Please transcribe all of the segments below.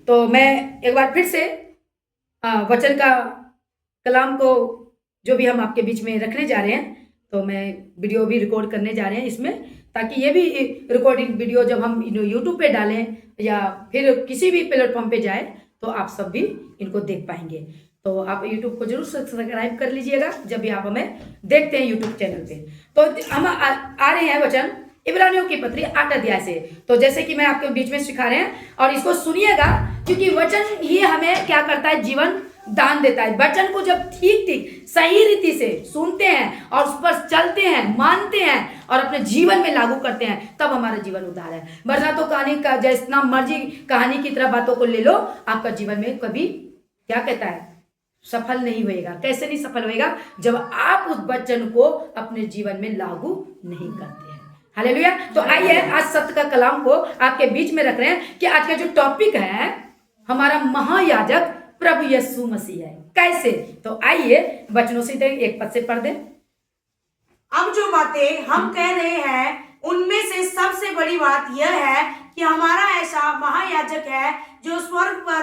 तो मैं एक बार फिर से वचन का कलाम को जो भी हम आपके बीच में रखने जा रहे हैं, तो मैं वीडियो भी रिकॉर्ड करने जा रहे हैं इसमें, ताकि ये भी रिकॉर्डिंग वीडियो जब हम यूट्यूब पे डालें या फिर किसी भी प्लेटफॉर्म पे जाए तो आप सब भी इनको देख पाएंगे। तो आप यूट्यूब को जरूर सब्सक्राइब कर लीजिएगा जब भी आप हमें देखते हैं यूट्यूब चैनल पे। तो हम आ रहे हैं वचन इब्रानियों की पत्री 8 अध्याय से। तो जैसे कि मैं आपके बीच में सिखा रहे हैं और इसको सुनिएगा, क्योंकि वचन ही हमें क्या करता है, जीवन दान देता है। वचन को जब ठीक ठीक सही रीति से सुनते हैं और उस पर चलते हैं, मानते हैं और अपने जीवन में लागू करते हैं, तब हमारा जीवन उद्धार है। वरना तो कहानी का जितना मर्जी कहानी की तरह बातों को ले लो, आपका जीवन में कभी क्या कहता है, सफल नहीं होएगा। कैसे नहीं सफल होएगा? जब आप उस वचन को अपने जीवन में लागू नहीं करते हैं। हालेलुया। तो आइए आज सत्य का कलाम को आपके बीच में रख रहे हैं कि आज का जो टॉपिक है हमारा महायाजक प्रभु यीशु मसीह है। कैसे? तो आइए वचनों से एक पद से पढ़ दें। अब जो बातें हम कह रहे हैं उनमें से सबसे बड़ी बात यह है कि हमारा ऐसा महायाजक है जो स्वर्ग पर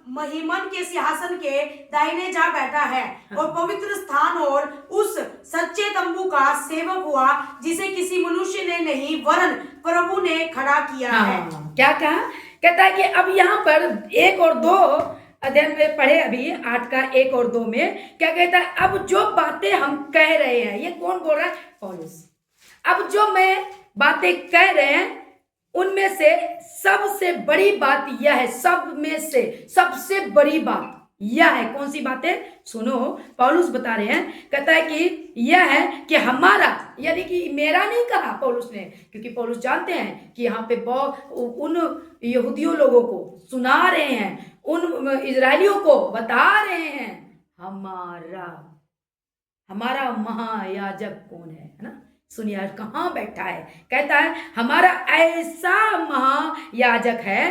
महिमन के सिंहासन के दाहिने जा बैठा है और पवित्र स्थान और उस सच्चे तंबू का सेवक हुआ जिसे किसी मनुष्य ने नहीं वरन प्रभु ने खड़ा किया है। क्या कहा? कहता है कि अब यहाँ पर 1 और 2 अध्ययन में पढ़े, अभी 8 का 1 और 2 में क्या कहता है, अब जो बातें हम कह रहे हैं, ये कौन बोल रहा है? पौलुस। अब जो मैं बातें कह रहे हैं उनमें से सबसे बड़ी बात यह है, सब में से सबसे बड़ी बात यह है। कौन सी बात है? सुनो, पौलुस बता रहे हैं। कहता है कि यह है कि हमारा, यानी कि मेरा नहीं कहा पौलुस ने, क्योंकि पौलुस जानते हैं कि यहाँ पे उन यहूदियों लोगों को सुना रहे हैं, उन इजरायलियों को बता रहे हैं हमारा महायाजक कौन है ना। सुनिए कहाँ बैठा है। कहता है हमारा ऐसा महायाजक है,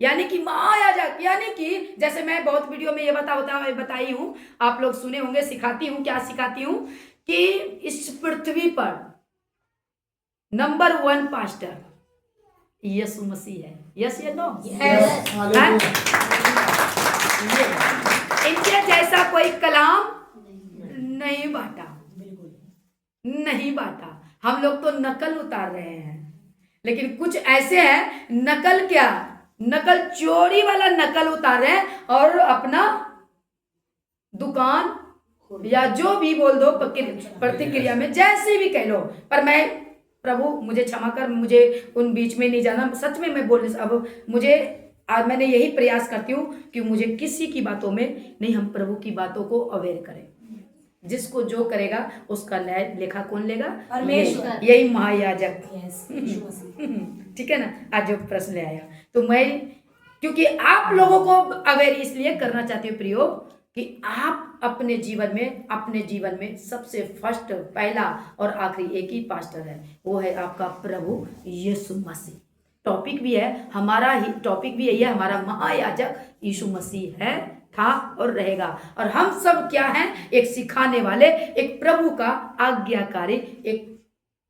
यानी कि महायाजक, यानी कि जैसे मैं बहुत वीडियो में ये बताई हूँ, आप लोग सुने होंगे, सिखाती हूँ। क्या सिखाती हूँ? कि इस पृथ्वी पर नंबर 1 पास्टर यीशु मसीह है। यस या नो? इनके जैसा कोई कलाम नहीं बांटा, नहीं बांटा। हम लोग तो नकल उतार रहे हैं, लेकिन कुछ ऐसे हैं नकल, क्या नकल, चोरी वाला नकल उतार रहे हैं और अपना दुकान या जो भी बोल दो प्रतिक्रिया में जैसे भी कह लो। पर मैं, प्रभु मुझे क्षमा कर, मुझे उन बीच में नहीं जाना। सच में मैं बोल, अब मुझे आज मैंने यही प्रयास करती हूँ कि मुझे किसी की बातों में नहीं, हम प्रभु की बातों को अवेयर करें। जिसको जो करेगा उसका न्याय लेखा कौन लेगा? परमेश्वर। यही महायाजक। ठीक है ना। आज जो प्रश्न ले आया, तो मैं क्योंकि आप लोगों को अवेयर इसलिए करना चाहती हूँ प्रियो, कि आप अपने जीवन में सबसे फर्स्ट, पहला और आखिरी एक ही पास्टर है, वो है आपका प्रभु यीशु मसीह। टॉपिक भी है हमारा ही, टॉपिक भी यही है, हमारा महायाजक यीशु मसीह है, था और रहेगा। और हम सब क्या हैं? एक सिखाने वाले, एक प्रभु का आज्ञाकारी, एक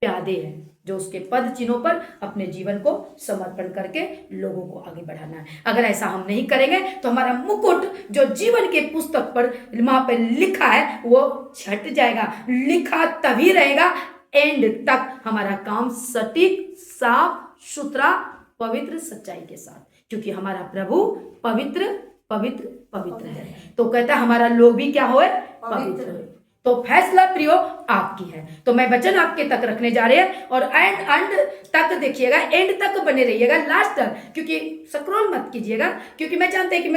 प्यादे हैं जो उसके पद चिन्हों पर अपने जीवन को समर्पण करके लोगों को आगे बढ़ाना है। अगर ऐसा हम नहीं करेंगे तो हमारा मुकुट जो जीवन के पुस्तक पर वहां पर लिखा है वो छट जाएगा। लिखा तभी रहेगा एंड तक, हमारा काम सटीक, साफ सुथरा, पवित्र, सच्चाई के साथ, क्योंकि हमारा प्रभु पवित्र पवित्र पवित्र है। तो कहता है हमारा लोग भी क्या होए? पवित्र। तो फैसला प्रियो आपकी है। तो मैं वचन आपके तक रखने जा रहे हैं और एंड तक देखिएगा, एंड तक बने रहिएगा, लास्ट तक, क्योंकि स्क्रॉल मत कीजिएगा, क्योंकि मैं जानते हैं कि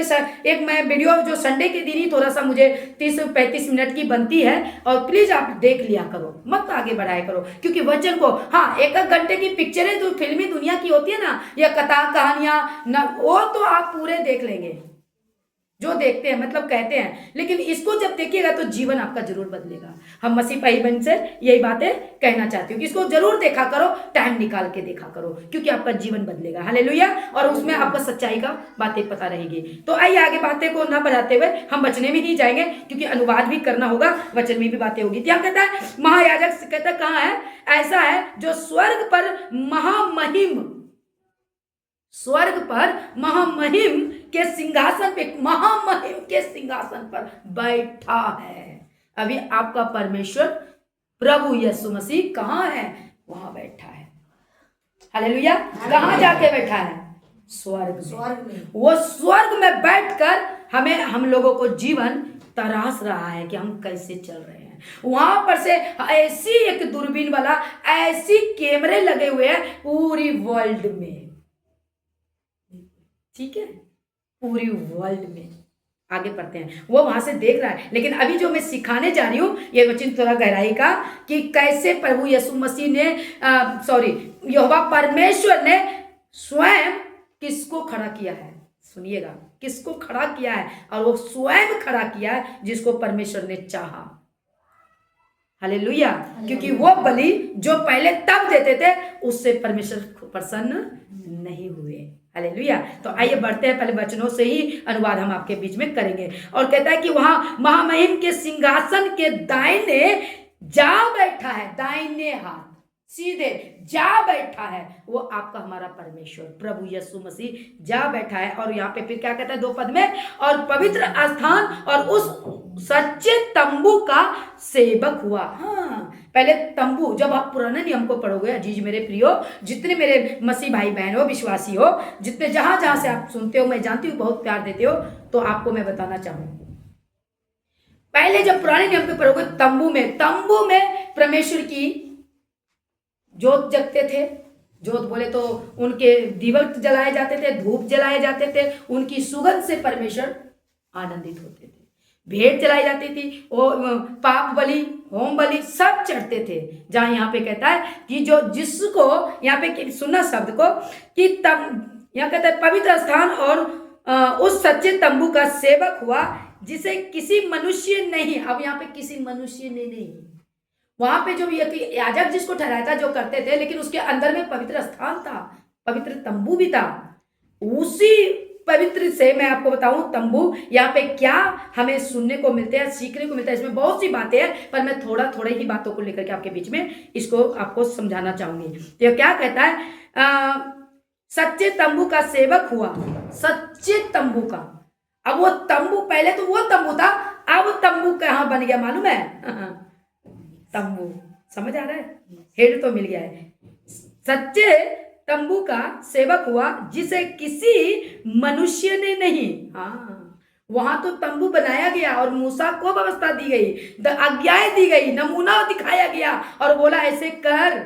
मैं वीडियो जो संडे के दिन ही थोड़ा सा मुझे 30-35 मिनट की बनती है, और प्लीज आप देख लिया करो, मत आगे बढ़ाया करो, क्योंकि वचन को, हाँ 1 घंटे की पिक्चरें जो फिल्मी दुनिया की होती है ना, या कथा कहानियां ना, वो तो आप पूरे देख लेंगे जो देखते हैं, मतलब कहते हैं, लेकिन इसको जब देखिएगा तो जीवन आपका जरूर बदलेगा। हम मसीह भाई बहन से यही बातें कहना चाहती हूँ कि इसको जरूर देखा करो, टाइम निकाल के देखा करो, क्योंकि आपका जीवन बदलेगा। हालेलुया। और उसमें आपका सच्चाई का बातें पता रहेगी। तो आइए आगे बातें को ना बढ़ाते हुए हम वचने में ही जाएंगे, क्योंकि अनुवाद भी करना होगा, वचन में भी बातें होगी। क्या कहता है महायाजक? कहता है कहाँ है? ऐसा है जो स्वर्ग पर महामहिम, स्वर्ग पर महामहिम के सिंहासन पे, महामहिम के सिंहासन पर बैठा है। अभी आपका परमेश्वर प्रभु यीशु मसीह कहाँ है? वहां बैठा है। हालेलुया। कहाँ जाके बैठा है? स्वर्ग में। वो स्वर्ग में बैठकर हम लोगों को जीवन तराश रहा है कि हम कैसे चल रहे हैं। वहां पर से ऐसी एक दूरबीन वाला, ऐसी कैमरे लगे हुए हैं पूरी वर्ल्ड में, ठीक है, पूरी वर्ल्ड में। आगे पढ़ते हैं, वो वहां से देख रहा है। लेकिन अभी जो मैं सिखाने जा रही हूं ये वचन थोड़ा गहराई का, कि कैसे प्रभु यीशु मसीह ने यहोवा परमेश्वर ने स्वयं किसको खड़ा किया है। सुनिएगा, किसको खड़ा किया है, और वो स्वयं खड़ा किया है जिसको परमेश्वर ने चाहा। हालेलुया। क्योंकि वो बलि जो पहले तब देते थे उससे परमेश्वर प्रसन्न नहीं हुए। हालेलुया। तो आइए बढ़ते हैं, पहले वचनों से ही अनुवाद हम आपके बीच में करेंगे। और कहता है कि वहां महामहिम के सिंहासन के दाहिने जा बैठा है, दाहिने हाथ सीधे जा बैठा है, वो आपका हमारा परमेश्वर प्रभु यीशु मसीह जा बैठा है। और यहाँ पे फिर क्या कहता है 2 पद में, और पवित्र स्थान और उस सच्चे तंबू का सेवक हुआ। हाँ, पहले तंबू, जब आप पुराने नियम को पढ़ोगे अजीज मेरे प्रियो, जितने मेरे मसीह भाई बहन हो, विश्वासी हो, जितने जहां जहां से आप सुनते हो, मैं जानती हूँ बहुत प्यार देते हो, तो आपको मैं बताना चाहूँ, पहले जब पुराने नियम को पढ़ोगे तंबू में परमेश्वर की जोत जगते थे। जोत बोले तो उनके दीवट जलाए जाते थे, धूप जलाए जाते थे, उनकी सुगंध से परमेश्वर आनंदित होते थे। भेंट जलाई जाती थी, वो पाप बलि, होम बलि सब चढ़ते थे। जहां यहाँ पे कहता है कि जो जिसको यहाँ पे सुनना शब्द को, कि तब यहाँ कहता है पवित्र स्थान और उस सच्चे तंबू का सेवक हुआ जिसे किसी मनुष्य नहीं, अब यहाँ पे किसी मनुष्य ने नहीं, वहां पे जो याजक जिसको ठहराया था जो करते थे, लेकिन उसके अंदर में पवित्र स्थान था, पवित्र तंबू भी था। उसी पवित्र से मैं आपको बताऊं तंबू, यहाँ पे क्या हमें सुनने को मिलते हैं, सीखने को मिलता है। इसमें बहुत सी बातें हैं, पर मैं थोड़ा ही बातों को लेकर के आपके बीच में इसको आपको समझाना चाहूंगी। तो क्या कहता है, सच्चे तंबू का सेवक हुआ, सच्चे तंबू का। अब वो तंबू, पहले तो वो तंबू था, अब तंबू कहाँ बन गया मालूम है? तंबू, समझ आ रहा है? हेड तो मिल गया है। सच्चे तंबू का सेवक हुआ जिसे किसी मनुष्य ने नहीं। हाँ, वहां तो तंबू बनाया गया और मूसा को व्यवस्था दी गई, आज्ञाएं दी गई, नमूना दिखाया गया और बोला ऐसे कर।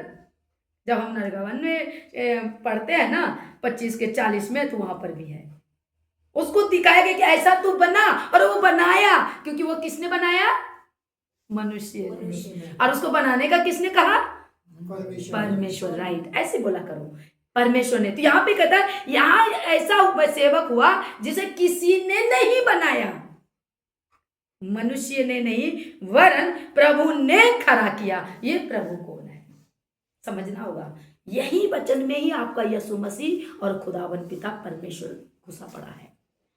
जब हम नरगवन में पढ़ते हैं ना 25 के 40 में, तो वहां पर भी है, उसको दिखाया गया कि ऐसा तू बना, और वो बनाया। क्योंकि वो किसने बनाया? मनुष्य ने। और उसको बनाने का किसने कहा? परमेश्वर। राइट, ऐसे बोला करो, परमेश्वर ने। तो यहाँ पे कहता है यहाँ ऐसा सेवक हुआ जिसे किसी ने नहीं बनाया, मनुष्य ने नहीं, वरन प्रभु ने खड़ा किया। ये प्रभु कौन है समझना होगा। यही वचन में ही आपका यीशु मसीह और खुदावन पिता परमेश्वर घुसा पड़ा है।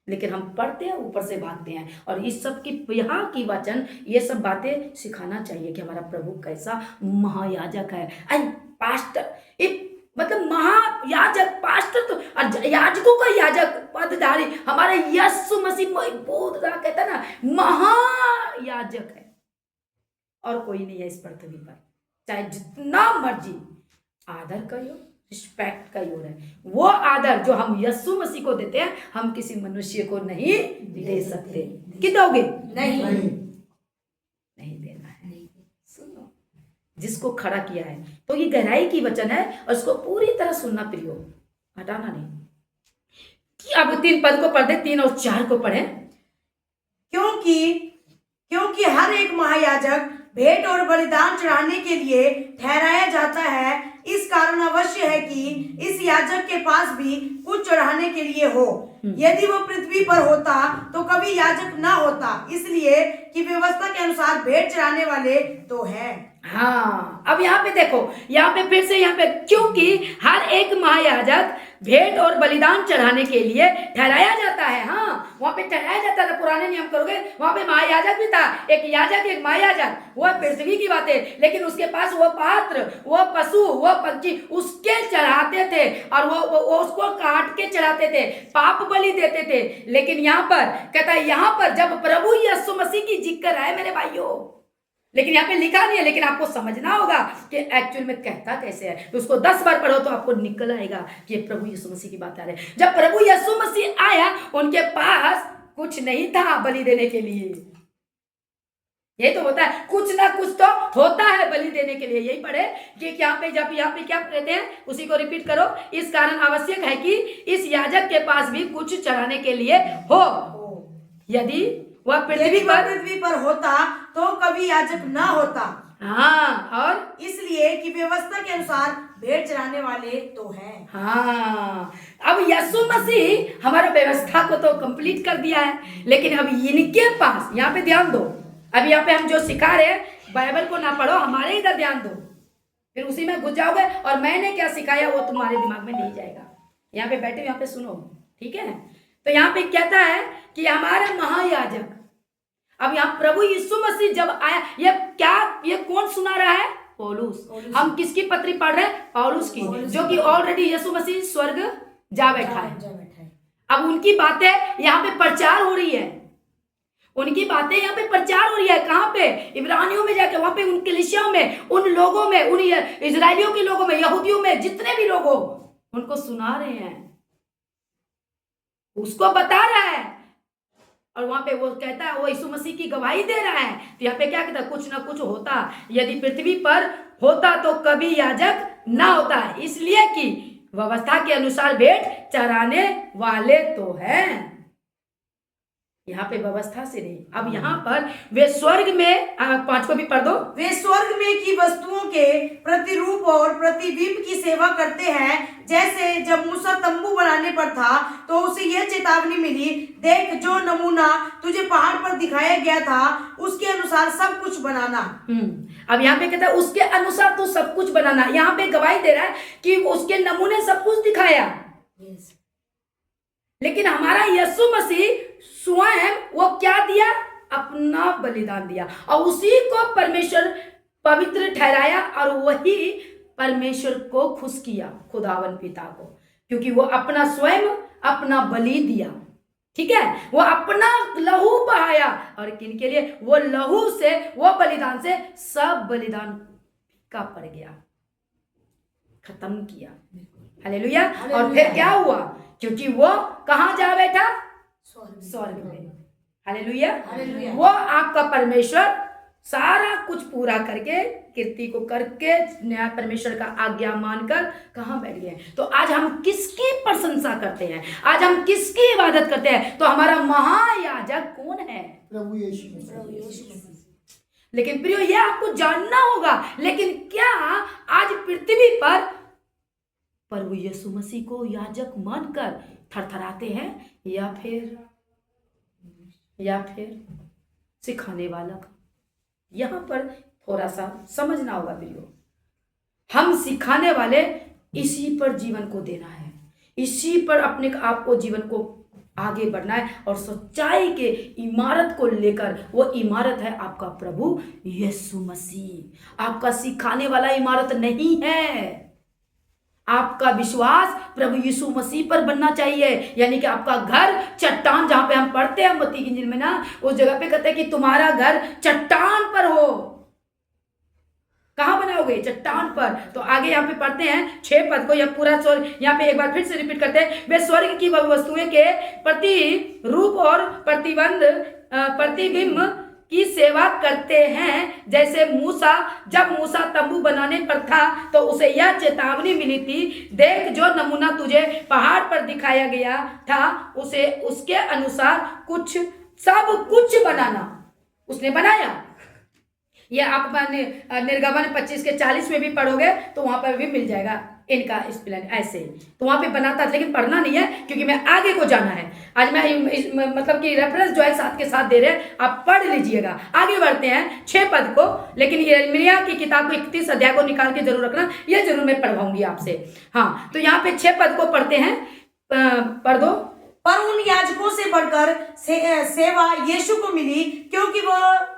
लेकिन हम पढ़ते हैं, ऊपर से भागते हैं, और इस सब की यहाँ की वचन ये सब बातें सिखाना चाहिए कि हमारा प्रभु कैसा महायाजक है। एंड पास्टर, मतलब महायाजक, पास्टर तो याजकों का याजक पदधारी हमारे यीशु मसीह बोध रहा, कहता ना महायाजक है, और कोई नहीं है इस पृथ्वी पर। चाहे जितना मर्जी आदर करो, रिस्पेक्ट का योग है, वो आदर जो हम यीशु मसीह को देते हैं हम किसी मनुष्य को नहीं दे सकते। कि दोगे? नहीं देना है। सुनो, जिसको खड़ा किया है, तो ये गहराई की वचन है और इसको पूरी तरह सुनना प्रियो, हटाना नहीं। कि अब 3 पद को पढ़ दे, 3 और 4 को पढ़े। क्योंकि हर एक महायाजक भेंट और बलिदान चढ़ाने के लिए ठहराया जाता है, इस कारण अवश्य है कि इस याजक के पास भी कुछ चढ़ाने के लिए हो। यदि वो पृथ्वी पर होता तो कभी याजक ना होता, इसलिए कि व्यवस्था के अनुसार भेंट चढ़ाने वाले तो है। हाँ, अब यहाँ पे देखो, यहाँ पे फिर से यहाँ पे, क्योंकि हर एक महायाजक भेंट और बलिदान चढ़ाने के लिए ठहराया जाता है। हाँ, वहाँ पे ठहराया जाता था। पुराने नियम करोगे, वहाँ पे महायाजक भी था, एक याजक एक महायाजक, वो पृथ्वी की बात है, लेकिन उसके पास वो पात्र, वो पशु, वो पक्षी उसके चढ़ाते थे, और वो उसको काट के चढ़ाते थे, पाप बलि देते थे। लेकिन यहाँ पर कहता है, यहाँ पर जब प्रभु यीशु मसीह की जिक्र है मेरे भाइयों, लेकिन यहाँ पे लिखा नहीं है, लेकिन आपको समझना होगा कि एक्चुअल में कहता कैसे है। तो उसको 10 बार पढ़ो तो आपको निकल आएगा कि प्रभु यीशु मसीह की बात आ रही है। जब प्रभु यीशु मसीह आया, उनके पास कुछ नहीं था बलि देने के लिए। ये तो होता है, कुछ ना कुछ तो होता है बलि देने के लिए। यही पढ़े कि यहाँ पे, जब यहाँ पे क्या कहते हैं, उसी को रिपीट करो। इस कारण आवश्यक है कि इस याजक के पास भी कुछ चढ़ाने के लिए हो। यदि वह पृथ्वी पर होता तो कभी याजक ना होता। हाँ, और इसलिए कि व्यवस्था के अनुसार भेंट चढ़ाने वाले तो हैं। हाँ, अब यीशु मसीह हमारा व्यवस्था को तो कंप्लीट कर दिया है, लेकिन अब इनके पास, यहाँ पे ध्यान दो, अब यहाँ पे हम जो सिखा रहे हैं, बाइबल को ना पढ़ो, हमारे इधर ध्यान दो, फिर उसी में घुस जाओगे और मैंने क्या सिखाया वो तुम्हारे दिमाग में नहीं जाएगा। यहाँ पे बैठे, यहाँ पे सुनो, ठीक है। तो यहाँ पे कहता है कि हमारा महायाजक, अब यहाँ प्रभु यीशु मसीह जब आया, ये कौन सुना रहा है? पौलुस। हम किसकी पत्री पढ़ रहे हैं? पौलुस की, जो कि ऑलरेडी यीशु मसीह स्वर्ग जा बैठा है। अब उनकी बातें यहाँ पे प्रचार हो रही है, उनकी बातें यहाँ पे प्रचार हो रही है। कहाँ पे? इब्रानियों में जाके, वहां पे उन कलीसियाओं में, उन लोगों में, उन इजराइलियों के लोगों में, यहूदियों में, जितने भी लोग हो, उनको सुना रहे हैं, उसको बता रहा है। और वहां पे वो कहता है, वो यीशु मसीह की गवाही दे रहा है। तो यहाँ पे क्या कहता है? कुछ ना कुछ होता, यदि पृथ्वी पर होता तो कभी याजक ना होता, इसलिए कि व्यवस्था के अनुसार भेंट चढ़ाने वाले तो हैं। यहाँ पे व्यवस्था से नहीं। अब यहाँ पर वे स्वर्ग में, 5 को भी पढ़ दो। वे स्वर्ग में की वस्तुओं के प्रतिरूप और प्रतिबिंब की सेवा करते हैं, जैसे जब मूसा तंबू बनाने पर था तो उसे यह चेतावनी मिली, देख जो नमूना तुझे पहाड़ पर दिखाया गया था उसके अनुसार सब कुछ बनाना। अब यहाँ पे कहता है उसके अनुसार तो सब कुछ बनाना। यहाँ पे गवाही दे रहा है कि उसके नमूने सब कुछ दिखाया। लेकिन हमारा यीशु मसीह स्वयं वो क्या दिया? अपना बलिदान दिया, और उसी को परमेश्वर पवित्र ठहराया, और वही परमेश्वर को खुश किया, खुदावन पिता को, क्योंकि वो अपना स्वयं अपना बलि दिया। ठीक है, वो अपना लहू बहाया, और किन के लिए? वो लहू से, वो बलिदान से सब बलिदान का पड़ गया, खत्म किया। हालेलुया। और फिर क्या हुआ? क्योंकि वो कहाँ जा बैठा? स्वर्ग में। हालेलुया। वो आपका परमेश्वर सारा कुछ पूरा करके, कीर्ति को करके, न्याय परमेश्वर का आज्ञा मानकर कहाँ बैठ गए। तो आज हम किसकी प्रशंसा करते हैं? आज हम किसकी इबादत करते हैं? तो हमारा महायाजक कौन है? प्रभु यीशु। लेकिन प्रियो, यह आपको जानना होगा, लेकिन क्या आज पृथ्वी पर प्रभु यीशु मसीह को याजक मानकर थरथराते हैं, या फिर सिखाने वाला का? यहां पर थोड़ा सा समझना होगा प्रियो। हम सिखाने वाले, इसी पर जीवन को देना है, इसी पर अपने आप को, जीवन को आगे बढ़ना है, और सच्चाई के इमारत को लेकर, वो इमारत है आपका प्रभु यीशु मसीह। आपका सिखाने वाला इमारत नहीं है। आपका विश्वास प्रभु यीशु मसीह पर बनना चाहिए। यानी कि आपका घर चट्टान, जहां पे हम पढ़ते हैं मत्ती की इंजील में ना, उस जगह पे कहते हैं कि तुम्हारा घर चट्टान पर हो। कहां बनाओगे? चट्टान पर। तो आगे यहाँ पे पढ़ते हैं 6 पद को, यह पूरा स्वर्ग, यहाँ पे एक बार फिर से रिपीट करते हैं। वे स्वर्ग की वस्तुएं के प्रतिरूप और प्रतिबिंब की सेवा करते हैं, जैसे जब मूसा तंबू बनाने पर था तो उसे यह चेतावनी मिली थी, देख जो नमूना तुझे पहाड़ पर दिखाया गया था उसे उसके अनुसार सब कुछ बनाना। उसने बनाया। ये आप निर्गमन 25 के 40 में भी पढ़ोगे तो वहां पर भी मिल जाएगा इनका एक्सप्लेन ऐसे। तो वहां पे बनाता, लेकिन पढ़ना नहीं है क्योंकि मैं आगे को जाना है। आज मैं मतलब कि रेफरेंस जो है साथ के साथ दे रहे हैं, आप पढ़ लीजिएगा। आगे बढ़ते हैं 6 पद को, लेकिन यिर्मयाह की किताब को 31 अध्याय को निकाल के जरूर रखना, ये जरूर मैं पढ़वाऊंगी आपसे। हाँ, तो यहाँ पे 6 पद को पढ़ते हैं, पढ़ दो। पर उन याजकों से बढ़कर सेवा यीशु को मिली, क्योंकि वह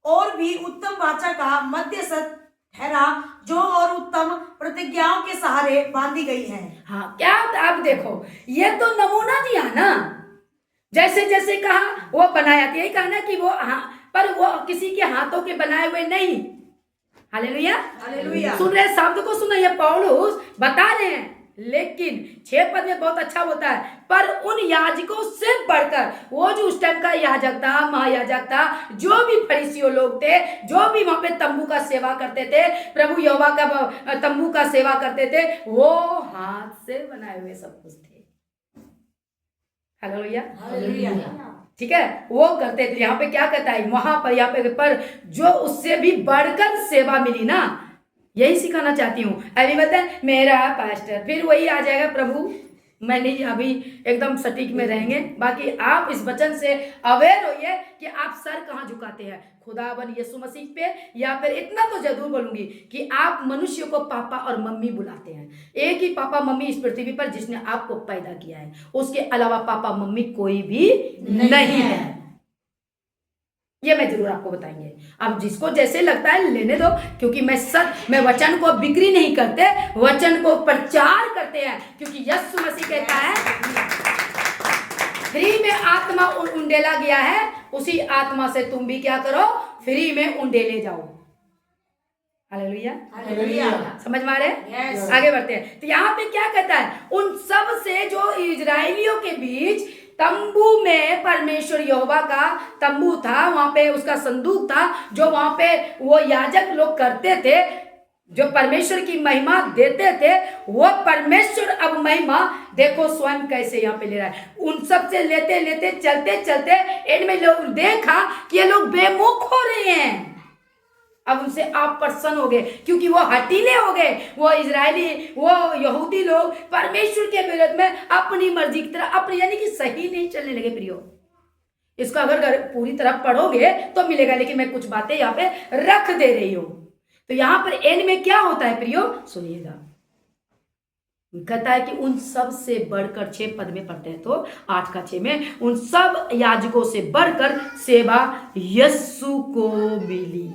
और भी उत्तम वाचा का मध्यस्थ ठहरा, जो और उत्तम प्रतिज्ञाओं के सहारे बांधी गई है। हाँ, क्या आप देखो, ये तो नमूना दिया ना, जैसे जैसे कहा वो बनाया, यही कहा ना कि वो पर वो किसी के हाथों के बनाए हुए नहीं। Hallelujah, hallelujah. सुन रहे शब्द को सुना, ये पौलुस बता रहे हैं। लेकिन 6 पद में बहुत अच्छा होता है, पर उन याजकों से बढ़कर, वो जो उस टाइम का याजक था, महायाजक था, जो भी फरीसियों लोग थे, जो भी वहां पे तंबू का सेवा करते थे, प्रभु यहोवा का तंबू का सेवा करते थे, वो हाथ से बनाए हुए सब कुछ थे। Hallelujah, hallelujah. ठीक है, वो करते थे। यहाँ पे क्या कहता है, वहां पर यहाँ पे पर जो उससे भी बढ़कर सेवा मिली ना, यही सिखाना चाहती हूँ। अभी बताए मेरा पास्टर, फिर वही आ जाएगा प्रभु, मैं नहीं, अभी एकदम सटीक में रहेंगे। बाकी आप इस वचन से अवेयर होइए कि आप सर कहाँ झुकाते हैं, खुदावन यीशु मसीह पे, या फिर इतना तो जरूर बोलूंगी कि आप मनुष्य को पापा और मम्मी बुलाते हैं। एक ही पापा मम्मी इस पृथ्वी पर जिसने आपको पैदा किया है, उसके अलावा पापा मम्मी कोई भी नहीं है। ये मैं जरूर आपको बताएंगे। अब जिसको जैसे लगता है लेने दो, क्योंकि मैं वचन को बिक्री नहीं करते, वचन को प्रचार करते हैं, क्योंकि यीशु मसीह कहता है फ्री में आत्मा उंडेला गया है, उसी आत्मा से तुम भी क्या करो, फ्री में उंडेले जाओ। Hallelujah, hallelujah. समझ में आ रहे हैं? आगे बढ़ते हैं। तो यहाँ पे क्या कहता है, उन सब से जो इजरायलियों के बीच तंबू में परमेश्वर यहोवा का तंबू था, वहां पे उसका संदूक था, जो वहां पे वो याजक लोग करते थे, जो परमेश्वर की महिमा देते थे, वो परमेश्वर अब महिमा देखो स्वयं कैसे यहाँ पे ले रहा है। उन सब से लेते लेते चलते चलते एंड में लोग देखा कि ये लोग बेमुख हो रहे हैं। अब उनसे आप प्रसन्न हो गए, क्योंकि वो हटीले हो गए। वो इजरायली, वो यहूदी लोग परमेश्वर के विरोध में अपनी मर्जी की तरह, अपनी यानी कि सही नहीं चलने लगे। प्रियो, इसको अगर पूरी तरह पढ़ोगे तो मिलेगा, लेकिन मैं कुछ बातें यहाँ पे रख दे रही हूं। तो यहाँ पर एंड में क्या होता है प्रियो, सुनिएगा। कहता है कि उन सब से बढ़कर, 6 पद में पढ़ते हैं तो 8 का 6 में, उन सब याजकों से बढ़कर सेवा यीशु को मिली।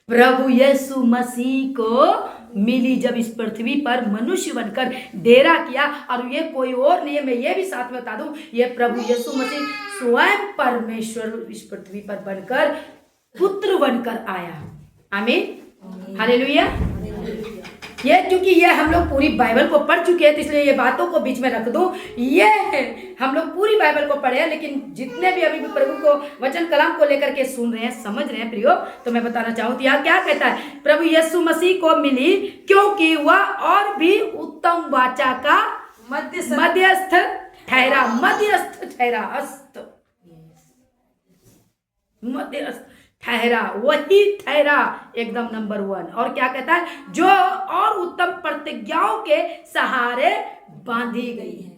प्रभु यीशु मसीह को मिली जब इस पृथ्वी पर मनुष्य बनकर डेरा किया। और ये कोई और नहीं है, मैं ये भी साथ में बता दूं, ये प्रभु यीशु मसीह स्वयं परमेश्वर इस पृथ्वी पर बनकर पुत्र बनकर आया। आमीन, हालेलुया। ये क्योंकि ये हम लोग पूरी बाइबल को पढ़ चुके हैं, तो इसलिए ये बातों को बीच में रख दो। ये हम लोग पूरी बाइबल को पढ़े हैं, लेकिन जितने भी अभी प्रभु को वचन कलाम को लेकर के सुन रहे हैं, समझ रहे हैं प्रियो, तो मैं बताना चाहूँ, यहाँ क्या कहता है, प्रभु यीशु मसीह को मिली क्योंकि वह और भी उत्तम वाचा का मध्यस्थ ठहरा। मध्यस्थ ठहरा, वही ठहरा एकदम नंबर 1। और क्या कहता है, जो और उत्तम प्रतिज्ञाओं के सहारे बांधी गई है।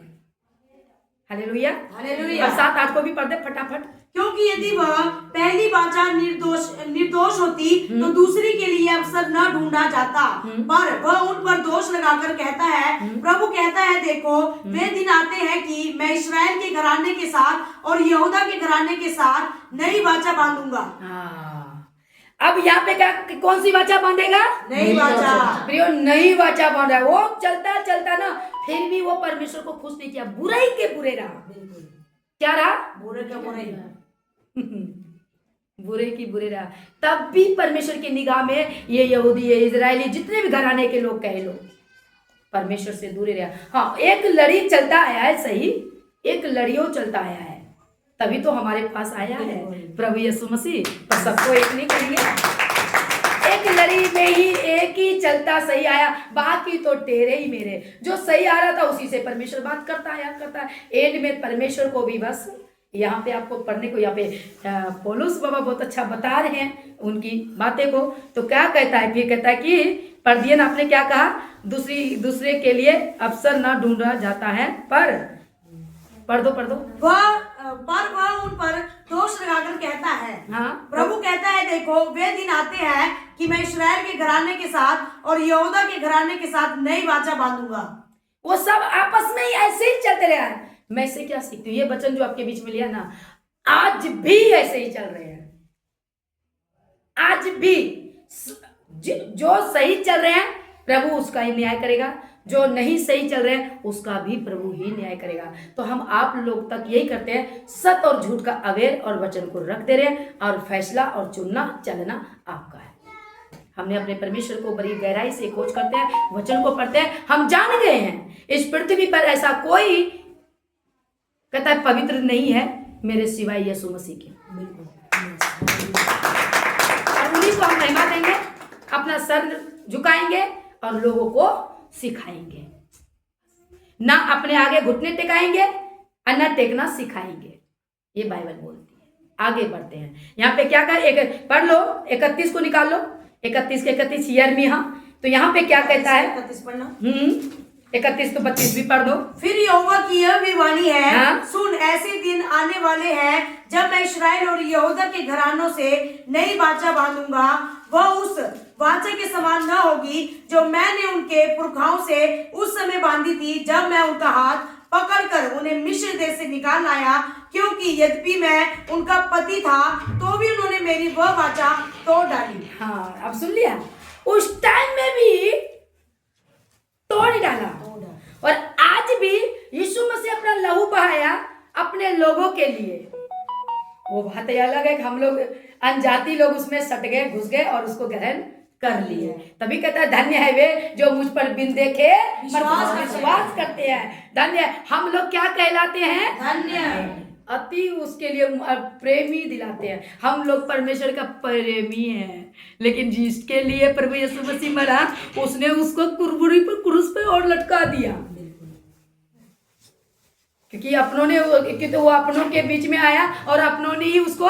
Hallelujah, hallelujah. 7-8 को भी पढ़ दे फटाफट। क्योंकि यदि वह पहली वाचा निर्दोष होती तो दूसरी के लिए अवसर न ढूंढा जाता, पर वह उन पर दोष लगाकर कहता है, प्रभु कहता है, देखो वे दिन आते हैं कि मैं इस्राएल के घराने के साथ और यहूदा के घराने के साथ नई वाचा बांधूंगा। अब यहाँ पे क्या, कौन सी वाचा बांधेगा? नई वाचा। प्रियो, नई वाचा बांधा। वो चलता चलता ना, फिर भी वो परमेश्वर को खुश नहीं किया, बुराई के बुरे रहा। क्या रहा? बुरे के बुरे बुरे की बुरे रहा। तब भी परमेश्वर की निगाह में ये यहूदी, ये इजरायली, जितने भी घराने के लोग कहे लो, परमेश्वर से दूर रहा। हाँ, एक लड़ी चलता आया है, सही, एक लड़ियों चलता आया है, तभी तो हमारे पास आया है प्रभु यीशु मसीह। पर सबको एक नहीं करेंगे, एक लड़ी में ही एक ही चलता सही आया, बाकी तो तेरे ही मेरे। जो सही आ रहा था उसी से परमेश्वर बात करता है। एंड में परमेश्वर को भी बस यहाँ पे आपको पढ़ने को, यहाँ पे पौलुस बाबा बहुत अच्छा बता रहे हैं उनकी बातें को। तो क्या कहता है, फिर कहता है कि पढ़ दिए ना आपने, क्या कहा, दूसरे के लिए अवसर ना ढूंढा जाता है, पर पढ़ दो वह उन पर दोष लगाकर कहता है, हाँ प्रभु कहता है, देखो वे दिन आते हैं कि मैं इस्राएल के घराने के साथ और यहूदा के घराने के साथ नई वाचा बांधूंगा। वो सब आपस में ही ऐसे ही चलते रहे हैं। मैं इससे क्या सीखती हूँ, ये वचन जो आपके बीच में लिया ना, आज भी ऐसे ही चल रहे हैं। आज भी जो सही चल रहे हैं प्रभु उसका ही न्याय करेगा, जो नहीं सही चल रहे हैं उसका भी प्रभु ही न्याय करेगा। तो हम आप लोग तक यही करते हैं, सत्य और झूठ का अवेयर और वचन को रख दे रहे हैं, और फैसला और चुनना चलना आपका है। हमने अपने परमेश्वर को बड़ी गहराई से खोज करते हैं, वचन को पढ़ते हैं, हम जान गए हैं इस पृथ्वी पर ऐसा कोई कहता है पवित्र नहीं है मेरे सिवाय यीशु मसीह के। और उन्हीं को हम महिमा देंगे, अपना सर झुकाएंगे और लोगों को सिखाएंगे, ना अपने आगे घुटने टेकाएंगे और ना टेकना सिखाएंगे। ये बाइबल बोलती है। आगे बढ़ते हैं। यहाँ पे क्या कर, एक पढ़ लो, 31 को निकाल लो, 31 के 31 यिर्मयाह। तो यहाँ पे क्या कहता है, 31 पढ़ना। 31 तो 32 भी पढ़ दो। फिर यहोवा की यह भी वाणी है, हाँ? सुन, ऐसे दिन आने वाले हैं जब मैं इस्राएल और यहूदा के घरानों से नई वाचा बांधूंगा। वह उस वाचा के समान न होगी जो मैंने उनके पुरखाओं से उस समय बांधी थी, जब मैं उनका हाथ पकड़कर उन्हें मिस्र देश से निकाल लाया, क्योंकि यद्यपि मैं उनका पति था तो भी उन्होंने मेरी वह वाचा तोड़ डाली। हाँ, अब सुन लिया, उस टाइम में भी तोड़ डाला। और आज भी यीशु मसीह अपना लहू बहाया अपने लोगों के लिए। वो बात अलग है कि हम लोग अनजाति लोग उसमें सट गए, घुस गए और उसको ग्रहण कर लिए। तभी कहता है धन्य है वे जो मुझ पर बिन देखे विश्वास करते हैं। धन्य है। हम लोग क्या कहलाते हैं, धन्य। अति उसके लिए प्रेमी दिलाते हैं। हम लोग परमेश्वर का प्रेमी हैं, लेकिन जिसके लिए प्रभु यीशु मसीह मरा उसने उसको कुरबुरी पर क्रूस पे और लटका दिया, क्योंकि अपनों ने, क्योंकि तो वो अपनों के बीच में आया और अपनों ने ही उसको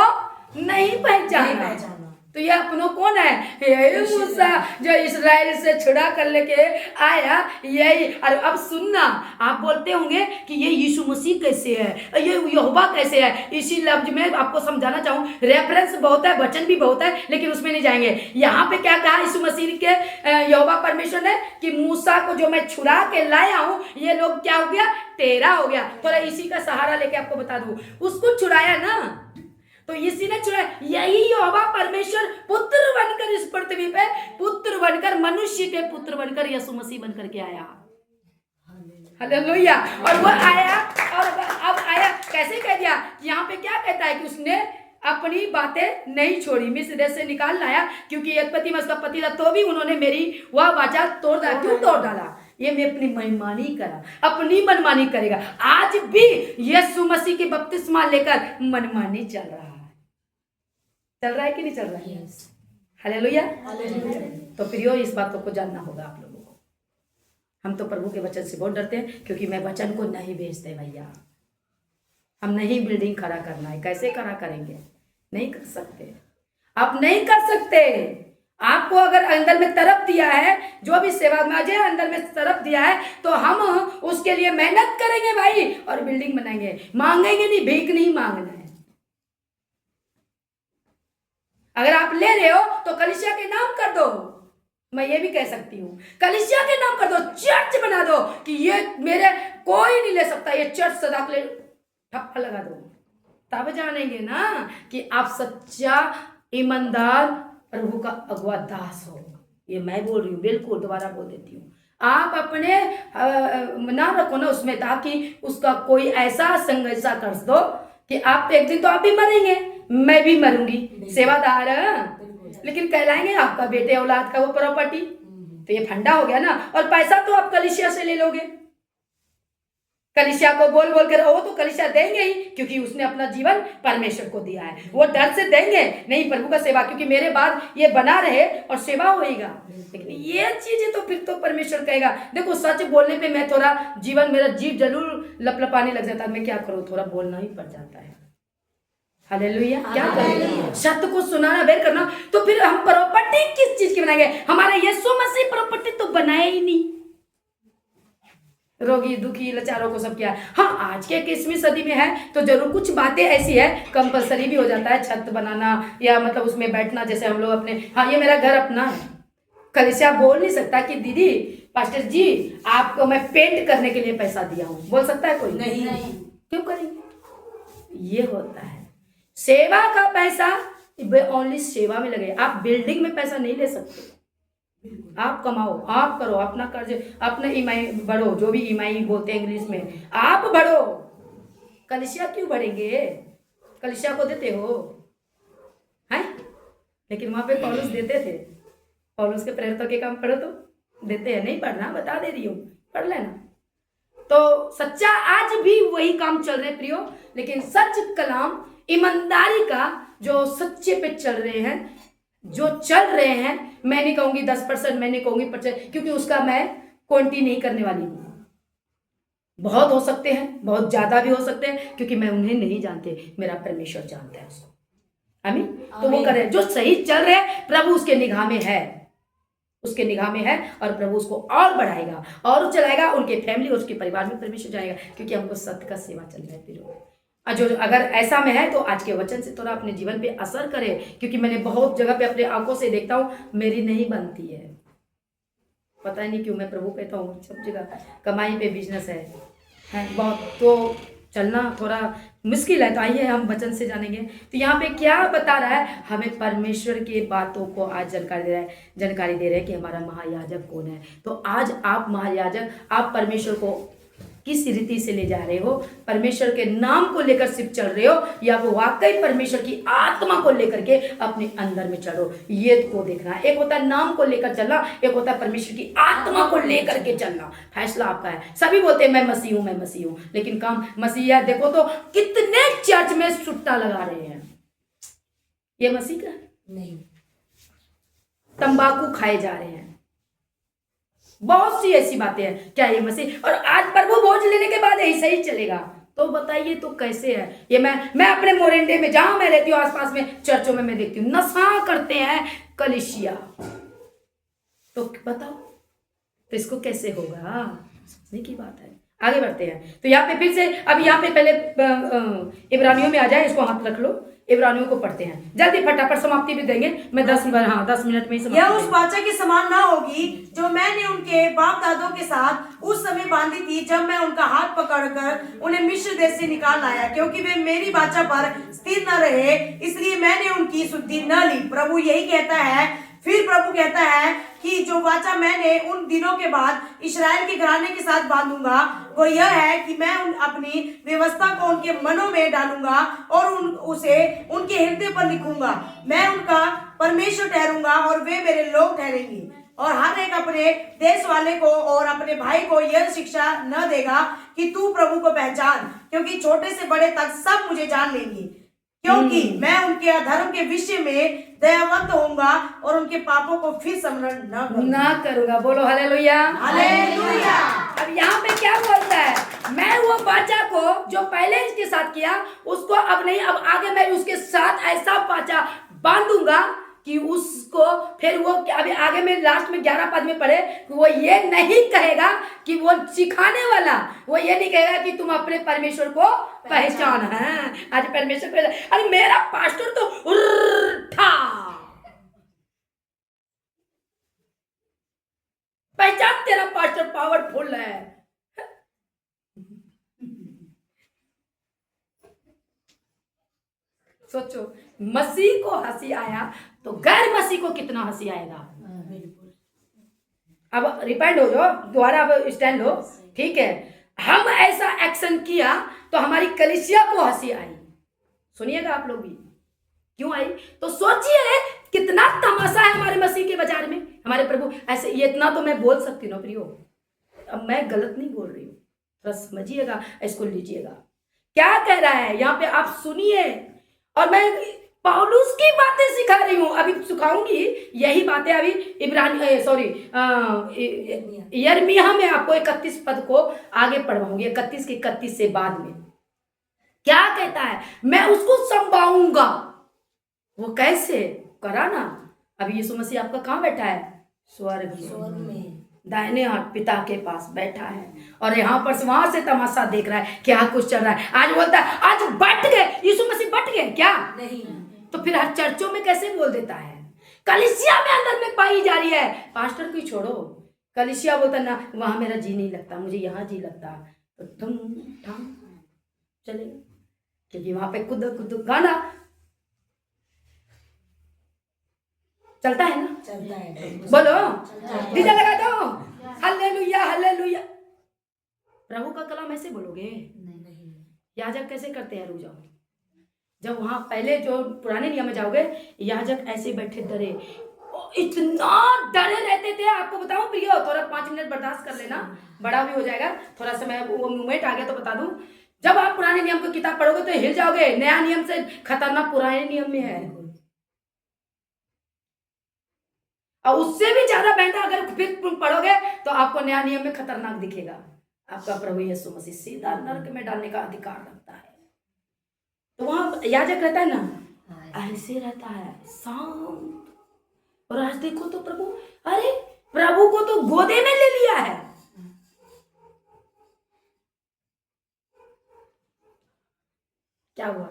नहीं पहचाना। तो ये अपनों कौन है, यही मूसा जो इस्राएल से छुड़ा कर लेके आया, यही। और अब सुनना, आप बोलते होंगे कि ये यीशु मसीह कैसे है, ये यहोवा कैसे है। इसी लफ्ज में आपको समझाना चाहूँ, रेफरेंस बहुत है, वचन भी बहुत है, लेकिन उसमें नहीं जाएंगे। यहाँ पे क्या कहा यीशु मसीह के यहोवा परमेश्वर ने कि मूसा को जो मैं छुड़ा के लाया हूँ, ये लोग क्या हो गया, तेरा हो गया। थोड़ा इसी का सहारा लेके आपको बता दूं, उसको छुड़ाया ना, तो इसी ने छुड़ाया। यही यहोवा परमेश्वर पुत्र बनकर इस पृथ्वी पे, पुत्र बनकर, मनुष्य के पुत्र बनकर यीशु मसीह बनकर के आया। हालेलुया। और वो आया, और अब आया कैसे कह दिया, यहाँ पे क्या कहता है कि उसने अपनी बातें नहीं छोड़ी, मिस्र देश से निकाल लाया, क्योंकि एक पति में उसका पति था, तो भी उन्होंने मेरी वह वाचा तोड़ डाला। क्यों तोड़ डाला, ये मैं अपनी मनमानी करा, अपनी मनमानी करेगा। आज भी यीशु मसीह की बपतिस्मा लेकर मनमानी चल रहा है। चल रहा है कि नहीं चल रहा है? हालेलुया। तो प्रियो, इस बातों को जानना होगा आप लोगों को। हम तो प्रभु के वचन से बहुत डरते हैं, क्योंकि मैं वचन को नहीं भेजते भैया। हम नहीं बिल्डिंग खड़ा करना है, कैसे खड़ा करेंगे, नहीं कर सकते, आप नहीं कर सकते। आपको अगर अंदर में तरफ दिया है, जो भी सेवा में अजय अंदर में तरफ दिया है, तो हम उसके लिए मेहनत करेंगे भाई, और बिल्डिंग बनाएंगे। मांगेंगे नहीं, भीख नहीं मांगना है। अगर आप ले रहे हो तो कलीसिया के नाम कर दो। मैं ये भी कह सकती हूँ, कलीसिया के नाम कर दो, चर्च बना दो कि ये मेरे कोई नहीं ले सकता, ये चर्च सदा के लिए ठप्पा लगा दो। तब जानेंगे ना कि आप सच्चा ईमानदार प्रभु का अगुआ दास हो। ये मैं बोल रही हूँ, बिल्कुल दोबारा बोल देती हूँ। आप अपने ना रखो ना उसमें, ताकि उसका कोई ऐसा संघर्षा कर दो कि आप एक दिन तो आप भी मरेंगे, मैं भी मरूंगी, सेवादार, लेकिन कहलाएंगे आपका बेटे औलाद का वो प्रॉपर्टी। तो ये फंडा हो गया ना। और पैसा तो आप कलीसिया से ले लोगे, कलीसिया को बोल बोल कर रहो तो कलीसिया देंगे ही, क्योंकि उसने अपना जीवन परमेश्वर को दिया है। वो डर से देंगे नहीं प्रभु का सेवा, क्योंकि मेरे बाद ये बना रहे और सेवा होएगा। लेकिन ये चीजें तो फिर तो परमेश्वर कहेगा। देखो, सच बोलने पे मैं थोड़ा जीवन, मेरा जीव जरूर लपलपाने लग जाता है। मैं क्या करूँ, थोड़ा बोलना ही पड़ जाता है। हालेलुया। क्या करें, सत्य को सुनाना, बेर करना। तो फिर हम प्रॉपर्टी किस चीज की बनाएंगे? हमारा यीशु मसीह प्रॉपर्टी तो बनाए ही नहीं। रोगी दुखी लाचारों को सब किया है। हाँ, आज के 21वीं सदी में है तो जरूर कुछ बातें ऐसी है, कंपलसरी भी हो जाता है छत बनाना या मतलब उसमें बैठना, जैसे हम लोग अपने, हाँ ये मेरा घर अपना है, कलिसिया बोल नहीं सकता कि दीदी पास्टर जी आपको मैं पेंट करने के लिए पैसा दिया हूँ, बोल सकता है कोई? नहीं। क्यों करेंगे? ये होता है सेवा का पैसा ओनली सेवा में लगे, आप बिल्डिंग में पैसा नहीं ले सकते। आप कमाओ, आप करो, अपना कर्ज, अपना ईमाई बढ़ो, जो भी ईमाई बोलते हैं इंग्लिश में, आप बढ़ो। कलिसिया क्यों बढ़ेंगे? कलिसिया को देते हो हैं? लेकिन वहां पे पौलुस देते थे, पौलुस के प्रेरितों के काम पढ़ो तो देते हैं। नहीं पढ़ना, बता दे रही हूँ, पढ़ लेना। तो सच्चा आज भी वही काम चल रहे प्रियो, लेकिन सच कलाम ईमानदारी का जो सच्चे पे चल रहे हैं, जो चल रहे हैं, मैं नहीं कहूंगी 10%, मैं नहीं कहूंगी 50%, क्योंकि उसका मैं क्वांटी नहीं करने वाली हूँ। बहुत हो सकते हैं, बहुत ज्यादा भी हो सकते हैं, क्योंकि मैं उन्हें नहीं जानते, मेरा परमेश्वर जानता है उसको। आमीन। तो वो करे जो सही चल रहे हैं, प्रभु उसके निगाह में है, उसके निगाह में है, और प्रभु उसको और बढ़ाएगा और चलाएगा, उनके फैमिली और उसके परिवार में परमेश्वर जाएगा, क्योंकि हमको सत्य का सेवा चल रहा है फिर। जो अगर ऐसा में है तो आज के वचन से थोड़ा अपने जीवन पे असर करे, क्योंकि मैंने बहुत जगह पे अपने आंखों से देखता हूँ, मेरी नहीं बनती है, पता ही नहीं क्यों। मैं प्रभु कहता हूँ सब जगह कमाई पे बिजनेस है बहुत, तो चलना थोड़ा मुश्किल है। तो आइए हम वचन से जानेंगे। तो यहाँ पे क्या बता रहा है, हमें परमेश्वर की बातों को आज जानकारी दे रहा है कि हमारा महायाजक कौन है। तो आज आप महायाजक, आप परमेश्वर को किस रीति से ले जा रहे हो, परमेश्वर के नाम को लेकर सिर्फ चल रहे हो, या वो वाकई परमेश्वर की आत्मा को लेकर के अपने अंदर में चलो, ये को देखना। एक होता है नाम को लेकर चलना, एक होता है परमेश्वर की आत्मा को लेकर के चलना। फैसला आपका है। सभी बोलते हैं मैं मसीह हूं, मैं मसीह हूं, लेकिन काम मसीह है। देखो तो कितने चर्च में सुट्टा लगा रहे हैं, ये मसीह का नहीं। तंबाकू खाए जा रहे हैं, बहुत सी ऐसी बातें हैं। क्या ये मसीह? और आज प्रभु भोज लेने के बाद ऐसा ही चलेगा? तो बताइए तो कैसे है ये? मैं अपने मोरिंडे में जहां मैं रहती हूँ, आसपास में चर्चों में मैं देखती हूँ नशा करते हैं कलिसिया। तो बताओ, तो इसको कैसे होगा? सोचने की बात है। आगे बढ़ते हैं। तो यहाँ पे फिर से, अब यहाँ पे पहले इब्रानियों में आ जाए, इसको हाथ रख लो, इब्रानियों को पढ़ते हैं जल्दी, फटाफट समाप्ति भी देंगे। मैं 10 मिनट में ही यह उस वाचा के समान ना होगी जो मैंने उनके बाप दादों के साथ उस समय बांधी थी, जब मैं उनका हाथ पकड़कर उन्हें मिस्र देश से निकाल लाया, क्योंकि वे मेरी वाचा पर स्थिर न रहे, इसलिए मैंने उनकी शुद्धि न ली। प्रभु यही कहता है। फिर प्रभु कहता है कि जो वाचा मैंने उन दिनों के बाद इस्राएल के घराने के साथ बांधूंगा, वो यह है कि मैं अपनी व्यवस्था को उनके मनों में डालूंगा और उसे उनके हृदय पर लिखूंगा। मैं उनका परमेश्वर ठहरूंगा और वे मेरे लोग ठहरेंगे। और हर एक अपने देश वाले को और अपने भाई को यह शिक्षा न देगा कि तू प्रभु को पहचान, क्योंकि छोटे से बड़े तक सब मुझे जान लेंगे, क्योंकि मैं उनके अधर्म के विषय में दयावंत होऊंगा और उनके पापों को फिर स्मरण न करूंगा। बोलो हालेलुया, हालेलुया। अब यहाँ पे क्या बोलता है? मैं वो वाचा को जो पहले इसके साथ किया उसको अब नहीं, अब आगे मैं उसके साथ ऐसा वाचा बांधूंगा कि उसको फिर वो, अभी आगे में लास्ट में 11 पद में पढ़े, वो ये नहीं कहेगा कि वो सिखाने वाला, वो ये नहीं कहेगा कि तुम अपने परमेश्वर को पहचान है। आज परमेश्वर को, अरे मेरा पास्टर तो उठा पहचान, तेरा पास्टर पावरफुल है। सोचो, मसीह को हंसी आया तो गैर मसीह को कितना हंसी आएगा। अब रिपेंड हो जाओ, दोबारा अब स्टैंड हो, ठीक है। हम ऐसा एक्शन किया तो हमारी कलीसिया को हंसी आई। सुनिएगा आप लोग भी, क्यों आई? तो सोचिए कितना तमाशा है हमारे मसीह के बाजार में, हमारे प्रभु ऐसे। ये इतना तो मैं बोल सकती हूँ प्रियो, अब मैं गलत नहीं बोल रही हूँ, थोड़ा समझिएगा, इसको लीजिएगा। क्या कह रहा है यहाँ पे, आप सुनिए। और मैं पौलुस की बातें सिखा रही हूँ, अभी सिखाऊंगी यही बातें। अभी यिर्मयाह में आपको 31 पद को आगे पढ़वाऊंगी, 31 के 31 से बाद में क्या कहता है? मैं उसको संभाऊंगा। वो कैसे करा ना? अभी यीशु मसीह आपका कहाँ बैठा है? स्वर्ग में। दाहिने हाथ पिता के पास बैठा है और यहाँ पर वहां से तमाशा देख रहा है क्या कुछ चल रहा है। आज बोलता है आज बट गए, यीशु मसीह बट गए क्या? नहीं। तो फिर हर चर्चों में कैसे बोल देता है? कलीसिया में अंदर में पाई जा रही है। पास्टर को छोड़ो, कलीसिया बोलता ना वहां मेरा जी नहीं लगता, मुझे यहाँ जी लगता, तो तुम ठाम चलेगा, क्योंकि वहां पे खुद खुद गाना चलता है ना। चलता है। बोलो डीजे लगा दो, हालेलुया हालेलुया। प्रभु का कलाम ऐसे बोलोगे? नहीं। याजक कैसे करते हैं? रुक जाओ, जब वहां पहले जो पुराने नियम में जाओगे, याजक ऐसे बैठे डरे, इतना डरे रहते थे। आपको बताऊं प्रियो, थोड़ा 5 मिनट बर्दाश्त कर लेना, बड़ा भी हो जाएगा, थोड़ा समय वो मूवमेंट आ गया तो बता दूं। जब आप पुराने नियम की किताब पढ़ोगे तो हिल जाओगे। नया नियम से खतरनाक पुराने नियम में है, और उससे भी ज्यादा महंगा अगर फिर पढ़ोगे तो आपको नया नियम में खतरनाक दिखेगा। आपका प्रभु यीशु मसीह सीधा नरक में डालने का अधिकार रखता है। तो वहां याजक रहता है ना, ऐसे रहता है शांत। और आज देखो तो प्रभु, अरे प्रभु को तो गोदे में ले लिया है। क्या हुआ?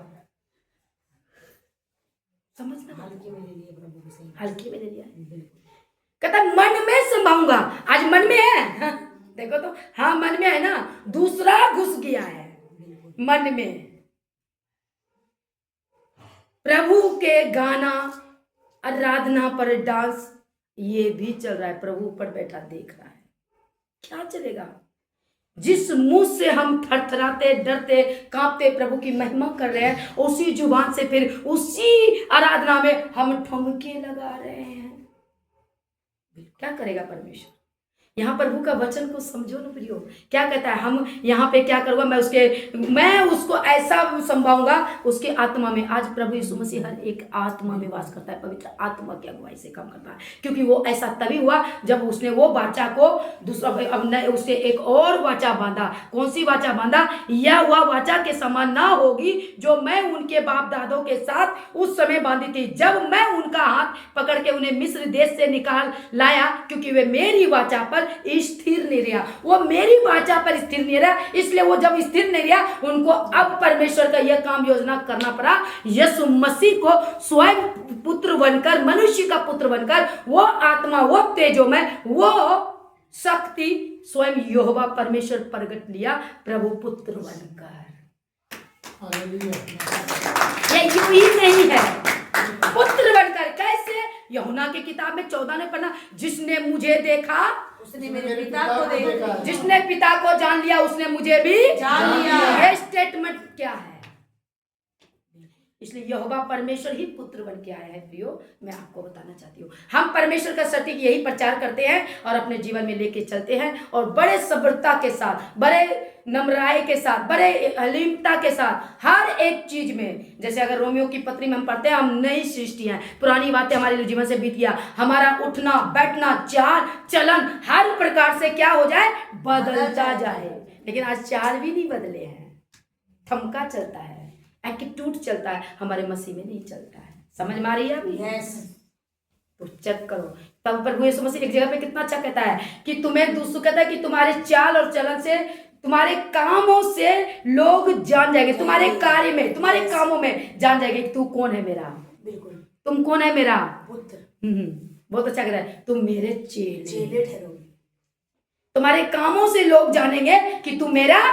समझना, हल्के में ले लिए प्रभु को, सही। हल्के में ले लिया। कहता मन में संभाऊंगा। आज मन में है, हाँ, देखो तो, हाँ मन में है ना, दूसरा घुस गया है मन में। प्रभु के गाना, आराधना पर डांस, ये भी चल रहा है। प्रभु ऊपर बैठा देख रहा है, क्या चलेगा? जिस मुंह से हम थरथराते डरते कांपते प्रभु की महिमा कर रहे हैं, उसी जुबान से फिर उसी आराधना में हम ठुमके लगा रहे हैं। क्या करेगा परमेश्वर? यहाँ प्रभु का वचन को समझो ना प्रियो, क्या कहता है? हम यहाँ पे क्या करूँगा, मैं उसको ऐसा संभाऊंगा उसके आत्मा में। आज प्रभु यीशु मसीह हर एक आत्मा में वास करता है, पवित्र आत्मा की अगुवाई से काम करता है, क्योंकि वो ऐसा तभी हुआ जब उसने वो वाचा को दूसरा, अब न उससे एक और वाचा बांधा। कौन सी वाचा बांधा? यह वह वाचा के समान ना होगी जो मैं उनके बाप दादों के साथ उस समय बांधी थी, जब मैं उनका हाथ पकड़ के उन्हें मिस्र देश से निकाल लाया, क्योंकि वे मेरी वाचा पर स्थिर नहीं रहा। वो मेरी वाचा पर स्थिर नहीं रहा, इसलिए वो जब स्थिर नहीं रहा, उनको अब परमेश्वर का यह काम योजना करना पड़ा। यीशु मसीह को स्वयं पुत्र बनकर, मनुष्य का पुत्र बनकर, वो आत्मा, वो तेजोमय, वो शक्ति स्वयं यहोवा परमेश्वर प्रगट लिया, प्रभु पुत्र बनकर। ये यूं ही नहीं है, पुत्र बनकर। कैसे? यूहन्ना की किताब में 14 ने पढ़ा, जिसने मुझे देखा उसने मेरे पिता को देखा, जिसने पिता को जान लिया उसने मुझे भी जान लिया। ये स्टेटमेंट क्या है? इसलिए यहोवा परमेश्वर ही पुत्र बन के आया है। प्रियो, मैं आपको बताना चाहती हूँ, हम परमेश्वर का सटीक यही प्रचार करते हैं और अपने जीवन में लेके चलते हैं, और बड़े सब्रता के साथ, बड़े नम्राई के साथ, बड़े हलीमता के साथ हर एक चीज में। जैसे अगर रोमियो की पत्री में हम पढ़ते हैं, हम नई सृष्टि हैं, पुरानी बातें हमारे जीवन से बीत गया, हमारा उठना बैठना चाल चलन हर प्रकार से क्या हो जाए? बदलता जाए। लेकिन आज चाल भी नहीं बदले हैं, थमका चलता है, एटीट्यूड चलता है, हमारे मसीह में नहीं चलता है। समझ में आ रही है अभी? यस। तो चेक करो। तब प्रभु यीशु मसीह एक जगह पे कितना अच्छा कहता है कि तुम्हें दूसरों, कहता है कि तुम्हारे चाल और चलन से, तुम्हारे कामों से लोग जान जाएंगे, तुम्हारे कार्य में, तुम्हारे कामों में जान जाएंगे कि तू कौन है मेरा। बिल्कुल। तुम कौन है मेरा पुत्र। बहुत अच्छा कहता है, तुम मेरे चेले ठहरो। तुम्हारे कामों से लोग जानेंगे कि तू मेरा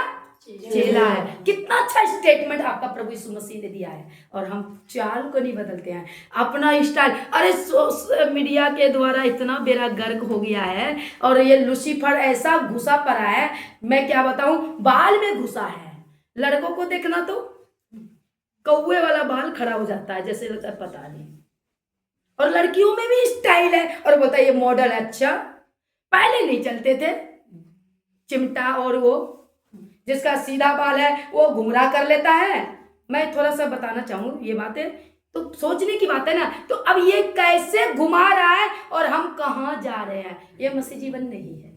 चेला है। कितना अच्छा स्टेटमेंट आपका प्रभु यीशु मसीह ने दिया है। और हम चाल को नहीं बदलते हैं, अपना स्टाइल। अरे सोशल मीडिया के द्वारा इतना बेड़ा गर्क हो गया है, और ये लूसीफर ऐसा घुसा पड़ा है, मैं क्या बताऊं, बाल में घुसा है। लड़कों को देखना तो कौवे वाला बाल खड़ा हो जाता है, जैसे लगता है पता नहीं। और लड़कियों में भी स्टाइल है, और बोलता है ये मॉडल है। अच्छा, पहले नहीं चलते थे चिमटा, और वो जिसका सीधा बाल है वो घुमरा कर लेता है। मैं थोड़ा सा बताना चाहूंगी, ये बातें तो सोचने की बात है ना। तो अब ये कैसे घुमा रहा है और हम कहाँ जा रहे हैं? ये मसीह जीवन नहीं है,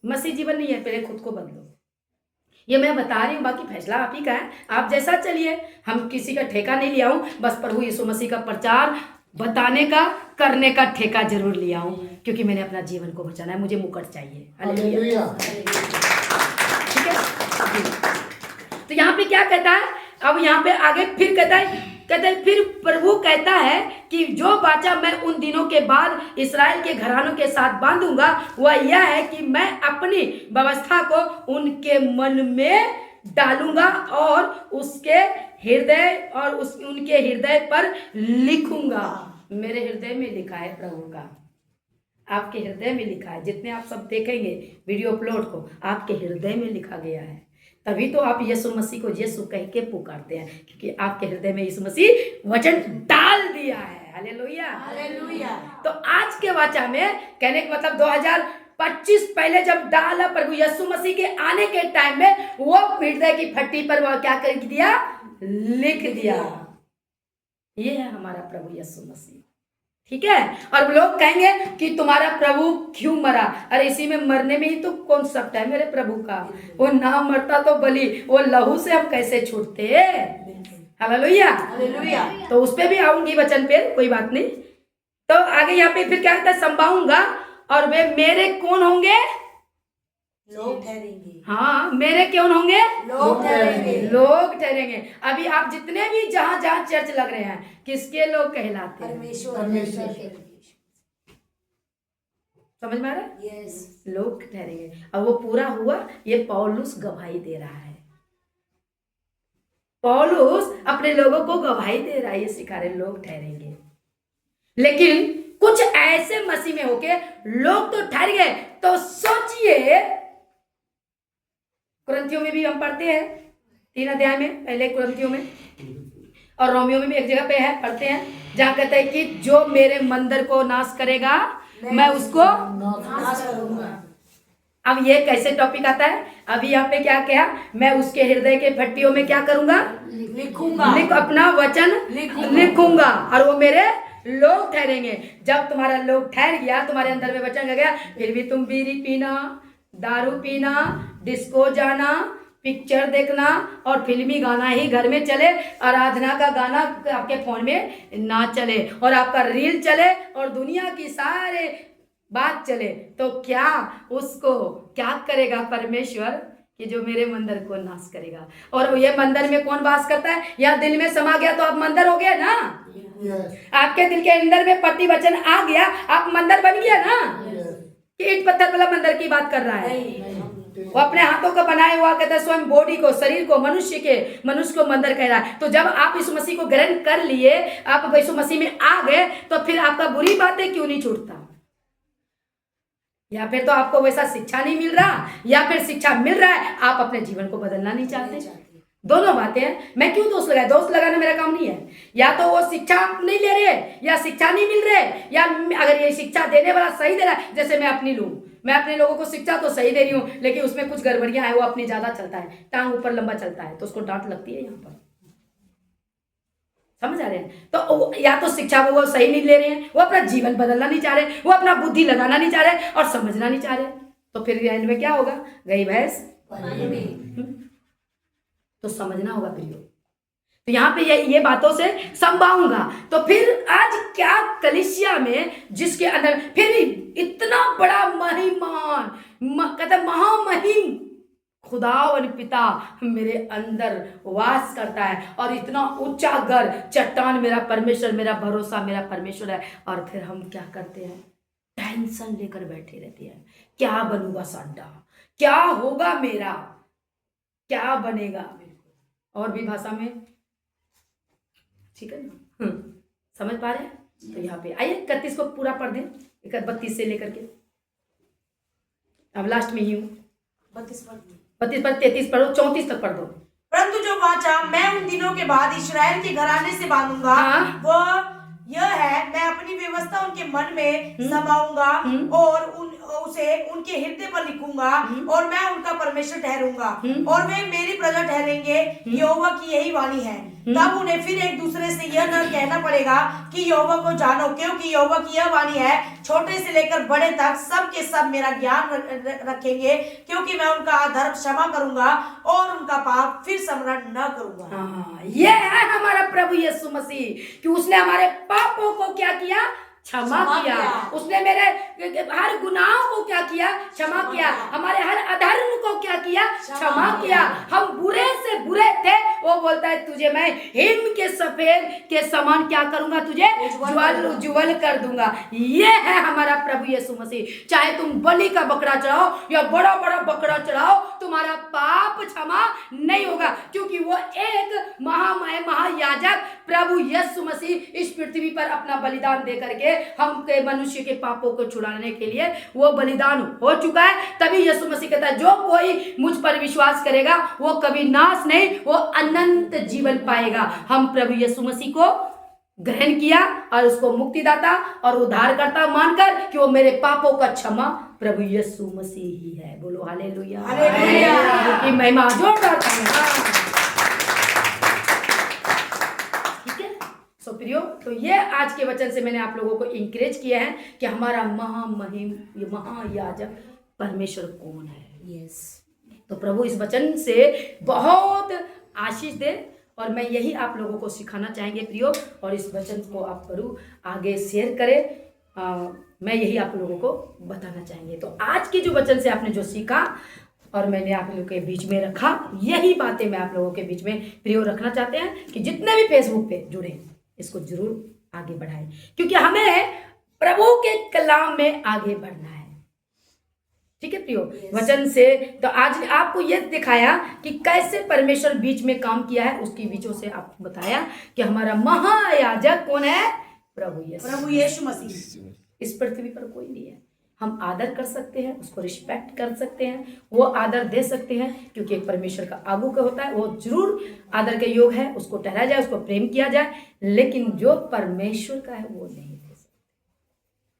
मसीह जीवन नहीं है। पहले खुद को बदलो, ये मैं बता रही हूँ, बाकी फैसला आप ही का है, आप जैसा चलिए। हम किसी का ठेका नहीं लिया हूँ, बस प्रभु यीशु मसीह का प्रचार बताने का, करने का ठेका जरूर लिया हूं, क्योंकि मैंने अपना जीवन को बचाना है। मुझे मुकुट चाहिए। हालेलुया। ठीक है। तो यहाँ पे क्या कहता है, अब यहाँ पे आगे फिर कहता है फिर प्रभु कहता है कि जो वाचा मैं उन दिनों के बाद इस्राएल के घरानों के साथ बांधूंगा वह यह है कि मैं अपनी व्यवस्था को उनके मन में डालूंगा और उसके हृदय और उनके हृदय पर लिखूंगा। मेरे हृदय में लिखा है प्रभु का, आपके हृदय में लिखा है। जितने आप सब देखेंगे वीडियो अपलोड को, आपके हृदय में लिखा गया है। तभी तो आप यीशु मसीह को यीशु कह के पुकारते हैं, क्योंकि आपके हृदय में यीशु मसीह वचन डाल दिया है। Hallelujah, hallelujah. तो आज के वाचा में कहने का मतलब 2025 पहले जब डाला प्रभु यीशु मसीह के आने के टाइम में, वो हृदय की फट्टी पर वह क्या कर दिया, लिख दिया। ये है हमारा प्रभु यीशु मसीह। ठीक है। और लोग कहेंगे कि तुम्हारा प्रभु क्यों मरा? अरे इसी में मरने में ही तो कॉन्सेप्ट है मेरे प्रभु का। वो ना मरता तो बलि, वो लहू से हम कैसे छूटते। Hallelujah, hallelujah. तो उस पे भी आऊंगी वचन पे, कोई बात नहीं। तो आगे यहाँ पे फिर क्या कहता है, संभाऊंगा और वे मेरे कौन होंगे, लोग ठहरेंगे। हाँ, मेरे कौन होंगे, लोग ठहरेंगे। लोग ठहरेंगे। अभी आप जितने भी जहां जहां चर्च लग रहे हैं, किसके लोग कहलाते हैं? परमेश्वर। समझ में आ रहा है? यस। लोग ठहरेंगे। अब वो पूरा हुआ, ये पौलुस गवाही दे रहा है। पौलुस अपने लोगों को गवाही दे रहा है, ये सिखा रहे लोग ठहरेंगे। लेकिन कुछ ऐसे मसीह में होके लोग तो ठहर गए। तो सोचिए, कुरिन्थियों में भी हम पढ़ते हैं 3 अध्याय में, पहले कुरिन्थियों में और रोमियो में भी एक जगह पे है, पढ़ते हैं, जहां कहता है कि जो मेरे मंदिर को नाश करेगा मैं उसको नाश करूंगा। अब ये कैसे टॉपिक आता है? अभी यहाँ पे क्या कहा, मैं उसके हृदय के फट्टियों में क्या करूंगा, लिखूंगा। अपना वचन लिखूंगा और वो मेरे लोग ठहरेंगे। जब तुम्हारा लोग ठहर गया, तुम्हारे अंदर में वचन आ गया, फिर भी तुम बीड़ी पीना, दारू पीना, डिस्को जाना, पिक्चर देखना और फिल्मी गाना ही घर में चले, आराधना का गाना आपके फोन में ना चले और आपका रील चले और दुनिया की सारे बात चले, तो क्या उसको क्या करेगा परमेश्वर कि जो मेरे मंदिर को नाश करेगा। और ये मंदिर में कौन वास करता है? या दिल में समा गया तो आप मंदिर हो गया ना। आपके दिल के अंदर में पति वचन आ गया, आप मंदिर बन गया ना। कि ईंट पत्थर वाला मंदिर की बात कर रहा है। वो अपने हाथों का बनाया हुआ कहता है, स्वयं बॉडी को, शरीर को, मनुष्य को मंदिर कह रहा है। तो जब आप यीशु मसीह को ग्रहण कर लिए, आप यीशु मसीह में आ गए, तो फिर आपका बुरी बातें क्यों नहीं छूटता? या फिर तो आपको वैसा शिक्षा नहीं मिल रहा, या फिर शिक्षा मिल रहा है, आप अपने जीवन को बदलना नहीं चाहते। दोनों बातें हैं। मैं क्यों दोष लगाए? दोष लगाना मेरा काम नहीं है। या तो वो शिक्षा नहीं ले रहे, या शिक्षा नहीं मिल रहे, या अगर ये शिक्षा देने वाला सही दे रहा है, जैसे मैं अपनी लूं, मैं अपने लोगों को शिक्षा तो सही दे रही हूँ, लेकिन उसमें कुछ गड़बड़ियां हैं, वो अपनी ज्यादा चलता है, टांग ऊपर लंबा चलता है, तो उसको डांट लगती है। यहाँ पर समझ आ रहे हैं? तो या तो शिक्षा वो सही नहीं ले रहे हैं, वो अपना जीवन बदलना नहीं चाह रहे, वो अपना बुद्धि लगाना नहीं चाह रहे और समझना नहीं चाह रहे, तो फिर एंड में क्या होगा? गई भैंस। तो समझना होगा प्रियो। तो यहाँ पे ये बातों से संभाऊंगा। तो फिर आज क्या कलीसिया में, जिसके अंदर फिर भी इतना बड़ा महिमान कहता महामहिम खुदावन पिता मेरे अंदर वास करता है, और इतना ऊंचा घर, चट्टान मेरा परमेश्वर, मेरा भरोसा मेरा परमेश्वर है। और फिर हम क्या करते हैं? टेंशन लेकर बैठे रहते हैं। क्या बनूंगा सांडा, क्या होगा मेरा, क्या बनेगा। और भी भाषा में, ठीक है ना? समझ पा रहे हैं? तो यहाँ पे आइए 31 को पूरा पढ़ दें, 32 से लेकर के, अब लास्ट में ही हूँ। 32 पर 33 पढ़ो, 34 तक पढ़ दो। परंतु जो वाचा मैं उन दिनों के बाद इस्राएल के घराने से बांधूंगा, वो यह है, मैं अपनी व्यवस्था उनके मन में समाऊंगा और उसे उनके हृदय पर लिखूंगा और मैं उनका परमेश्वर ठहरूंगा और वे मेरी प्रजा ठहरेंगे। यहोवा की यही वाणी है। तब उन्हें फिर एक दूसरे से यह न कहना पड़ेगा कि यहोवा को जानो, क्योंकि यहोवा की यह वाणी है, छोटे से लेकर बड़े तक सब के सब मेरा ज्ञान रखेंगे, क्योंकि मैं उनका अधर्म क्षमा करूंगा और उनका पाप फिर स्मरण न करूंगा। हाँ, ये है हमारा प्रभु यीशु मसीह कि उसने हमारे पापों को क्या किया, क्षमा किया। उसने मेरे हर गुनाहों को क्या किया, क्षमा किया। हमारे हर अधर्म को क्या किया, क्षमा किया। हम बुरे से बुरे थे, वो बोलता है तुझे मैं हिम के सफेद के समान क्या करूंगा, तुझे उज्ज्वल कर दूंगा। ये है हमारा प्रभु यीशु मसीह। चाहे तुम बलि का बकरा चढ़ाओ या बड़ा बड़ा बकरा चढ़ाओ, तुम्हारा पाप क्षमा नहीं होगा, क्योंकि वो एक महायाजक प्रभु यीशु मसीह इस पृथ्वी पर अपना बलिदान दे करके हम के मनुष्य के पापों को छुड़ाने के लिए वो बलिदान हो चुका है। तभी यीशु मसीह कहता है जो कोई मुझ पर विश्वास करेगा वो कभी नाश नहीं, वो अनंत जीवन पाएगा। हम प्रभु यीशु मसीह को ग्रहण किया और उसको मुक्तिदाता और उद्धारकर्ता मानकर कि वो मेरे पापों का क्षमा प्रभु यीशु मसीह ही है। बोलो हालेलुया, हालेलुया की महिमा जोरदार तालियां। सो प्रियो, तो ये आज के वचन से मैंने आप लोगों को इंकरेज किया है कि हमारा महायाजक परमेश्वर कौन है। यस, तो प्रभु इस वचन से बहुत आशीष दे और मैं यही आप लोगों को सिखाना चाहेंगे प्रियो, और इस वचन को आप प्रभु आगे शेयर करें। मैं यही आप लोगों को बताना चाहेंगे। तो आज के जो वचन से आपने जो सीखा और मैंने आप लोगों के बीच में रखा, यही बातें मैं आप लोगों के बीच में प्रियो रखना चाहते हैं कि जितने भी फेसबुक पे जुड़े इसको जरूर आगे बढ़ाएं, क्योंकि हमें प्रभु के कलाम में आगे बढ़ना है। ठीक है प्रियो, वचन से तो आज आपको यह दिखाया कि कैसे परमेश्वर बीच में काम किया है, उसकी बीचों से आपको बताया कि हमारा महायाजक कौन है, प्रभु यीशु मसीह। इस पृथ्वी पर कोई नहीं है। हम आदर कर सकते हैं, उसको रिस्पेक्ट कर सकते हैं, वो आदर दे सकते हैं, क्योंकि एक परमेश्वर का आगू का होता है, वो जरूर आदर के योग है, उसको ठहराया जाए, उसको प्रेम किया जाए, लेकिन जो परमेश्वर का है वो नहीं दे सकते।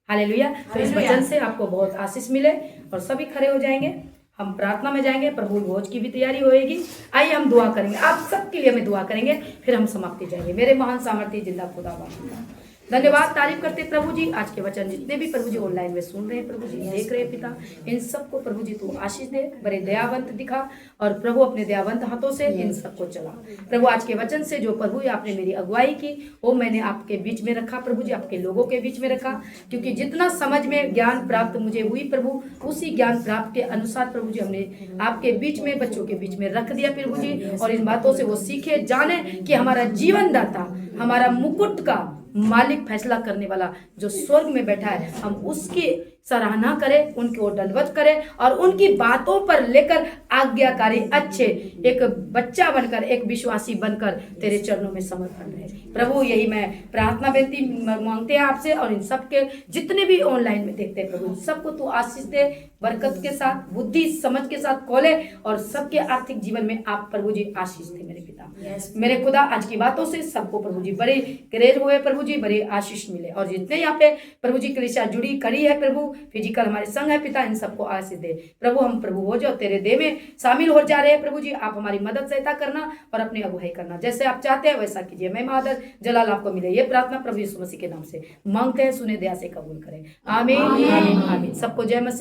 हालेलुया। तो इस वचन से आपको बहुत आशीष मिले और सभी खड़े हो जाएंगे, हम प्रार्थना में जाएंगे, प्रभु भोज की भी तैयारी होएगी। आइए हम दुआ करेंगे, आप सबके लिए हमें दुआ करेंगे, फिर हम समाप्ति जाएंगे। मेरे महान सामर्थ्य जिंदा खुदा धन्यवाद, तारीफ करते प्रभु जी। आज के वचन जितने भी प्रभु जी ऑनलाइन में सुन रहे हैं, प्रभु जी देख रहे हैं पिता, इन सबको प्रभु जी तू आशीष दे, बड़े दयावंत दिखा और प्रभु अपने दयावंत हाथों से इन सबको चला। प्रभु आज के वचन से जो प्रभु आपने मेरी अगुवाई की वो मैंने आपके बीच में रखा प्रभु जी, आपके लोगों के बीच में रखा, क्योंकि जितना समझ में ज्ञान प्राप्त मुझे हुई प्रभु, उसी ज्ञान प्राप्त के अनुसार प्रभु जी हमने आपके बीच में, बच्चों के बीच में रख दिया प्रभु जी, और इन बातों से वो सीखे जाने कि हमारा जीवन दाता, हमारा मुकुट का मालिक, फैसला करने वाला जो स्वर्ग में बैठा है, हम उसकी सराहना करें, उनको दंडवत करें और उनकी बातों पर लेकर आज्ञाकारी अच्छे एक बच्चा बनकर, एक विश्वासी बनकर तेरे चरणों में समर्पण रहे प्रभु। यही मैं प्रार्थना बेनती मांगते हैं आपसे, और इन सबके जितने भी ऑनलाइन में देखते हैं प्रभु, सबको तू आशीष दे, बरकत के साथ, बुद्धि समझ के साथ खोले, और सबके आर्थिक जीवन में आप प्रभु जी आशीष दे मेरे पिता। मेरे खुदा आज की बातों से सबको प्रभु जी बड़े क्रेज हुए प्रभु जी, बड़े आशीष मिले, और जितने यहाँ पे प्रभु जी कलीसिया जुड़ी करी है प्रभु, फिजिकल हमारे संग है पिता, इन सबको आशीष दे प्रभु। हम प्रभु हो जाओ तेरे देह में शामिल हो जा रहे हैं प्रभु जी, आप हमारी मदद सहायता करना और अपनी अगुवाई करना, जैसे आप चाहते हैं वैसा कीजिए। मैं आदर जलाल आपको मिले, ये प्रार्थना प्रभु यीशु मसीह के नाम से मांगते हैं, सुने दया से कबूल करें। आमीन आमीन आमीन। सबको जय मसीह।